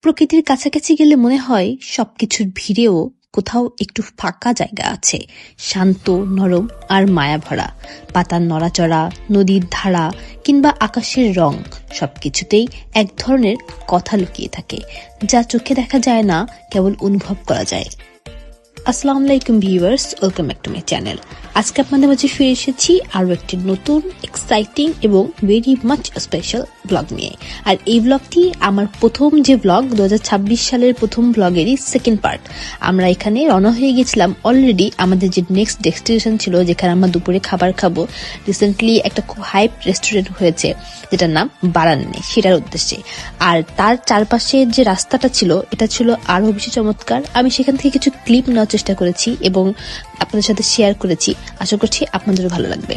প্রকৃতির কাছাকাছি গেলে মনে হয় সবকিছুর ভিড়েও কোথাও একটু ফাঁকা জায়গা আছে, শান্ত, নরম আর মায়া ভরা। পাতার নড়াচড়া, নদীর ধারা কিংবা আকাশের রং, সবকিছুতেই এক ধরনের কথা লুকিয়ে থাকে, যা চোখে দেখা যায় না, কেবল অনুভব করা যায়। আসসালামু আলাইকুম viewers, welcome back to my channel. আজকে আপনাদের মাঝে ফিরে এসেছি আরও একটি নতুন, এক্সাইটিং এবং ভেরি মাচ স্পেশাল ব্লগ নিয়ে। আর এই ব্লগটি আমার প্রথম যে ব্লগ 2026 সালের প্রথম ব্লগেরই সেকেন্ড পার্ট। আমরা এখানে রওনা হয়ে গেছিলাম অলরেডি আমাদের যে নেক্সট ডেস্টিনেশন ছিল, যেখানে আমরা দুপুরে খাবার খাবো। রিসেন্টলি একটা খুব হাইপ রেস্টুরেন্ট হয়েছে যেটার নাম বারান্নে, সেটার উদ্দেশ্যে। আর তার চারপাশের যে রাস্তাটা ছিল, এটা ছিল আরো বেশি চমৎকার। আমি সেখান থেকে কিছু ক্লিপ নেওয়ার চেষ্টা করেছি এবং আপনাদের সাথে শেয়ার করেছি। আশা করছি আপনাদেরও ভালো লাগবে।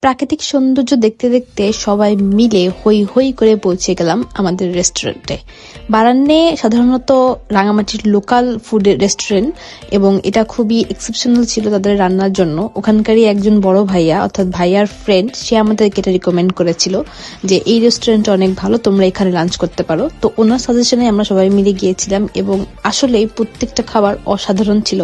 প্রাকৃতিক সৌন্দর্য দেখতে দেখতে সবাই মিলে হই হই করে পৌঁছে গেলাম আমাদের রেস্টুরেন্টে। বারান্নে সাধারণত রাঙামাটির লোকাল ফুডের রেস্টুরেন্ট এবং এটা খুবই এক্সেপশনাল ছিল তাদের রান্নার জন্য। ওখানকারই একজন বড় ভাইয়া, অর্থাৎ ভাইয়ার ফ্রেন্ড, সে আমাদেরকে এটা রিকমেন্ড করেছিল যে এই রেস্টুরেন্ট অনেক ভালো, তোমরা এখানে লাঞ্চ করতে পারো। তো ওনার সাজেশনে আমরা সবাই মিলে গিয়েছিলাম এবং আসলে প্রত্যেকটা খাবার অসাধারণ ছিল।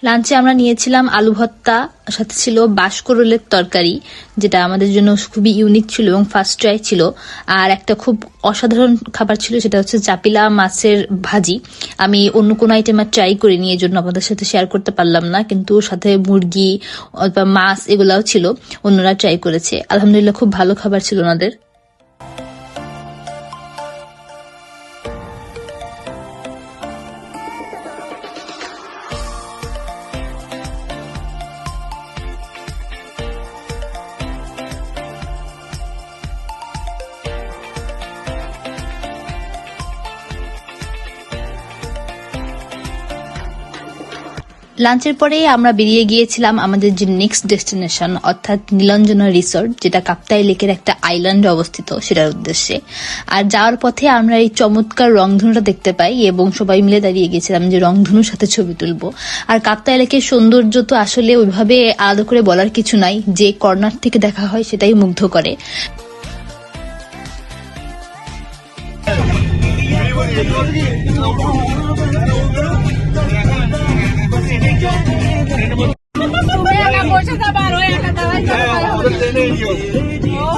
লাঞ্চে আমরা নিয়েছিলাম আলু ভর্তা, সাথে ছিল বাঁশকরুলের তরকারি, যেটা আমাদের জন্য খুবই ইউনিক ছিল এবং ফার্স্ট ট্রাই ছিল। আর একটা খুব অসাধারণ খাবার ছিল, সেটা হচ্ছে চাপিলা মাছের ভাজি। আমি অন্য কোনো আইটেম আর ট্রাই করিনি, এই জন্য আপনাদের সাথে শেয়ার করতে পারলাম না, কিন্তু সাথে মুরগি অথবা মাছ এগুলাও ছিল, অন্যরা ট্রাই করেছে। আলহামদুলিল্লাহ খুব ভালো খাবার ছিল ওনাদের। লাঞ্চের পরেই আমরা বেরিয়ে গিয়েছিলাম আমাদের যে নেক্সট ডেস্টিনেশন, অর্থাৎ নীলাঞ্জনা রিসোর্ট, যেটা কাপ্তাই লেকের একটা আইল্যান্ডে অবস্থিত, সেটার উদ্দেশ্যে। আর যাওয়ার পথে আমরা এই চমৎকার রংধনুটা দেখতে পাই এবং সবাই মিলে দাঁড়িয়ে গেছিলাম যে রংধনুর সাথে ছবি তুলবো। আর কাপ্তাই লেকের সৌন্দর্য তো আসলে ওইভাবে আলাদা করে বলার কিছু নাই, যে কর্নার থেকে দেখা হয় সেটাই মুগ্ধ করে। একা বসে যাবার ওই একা দাঁড়াই হ্যাঁ, আমাদের ট্রেনে নিয়ম। ও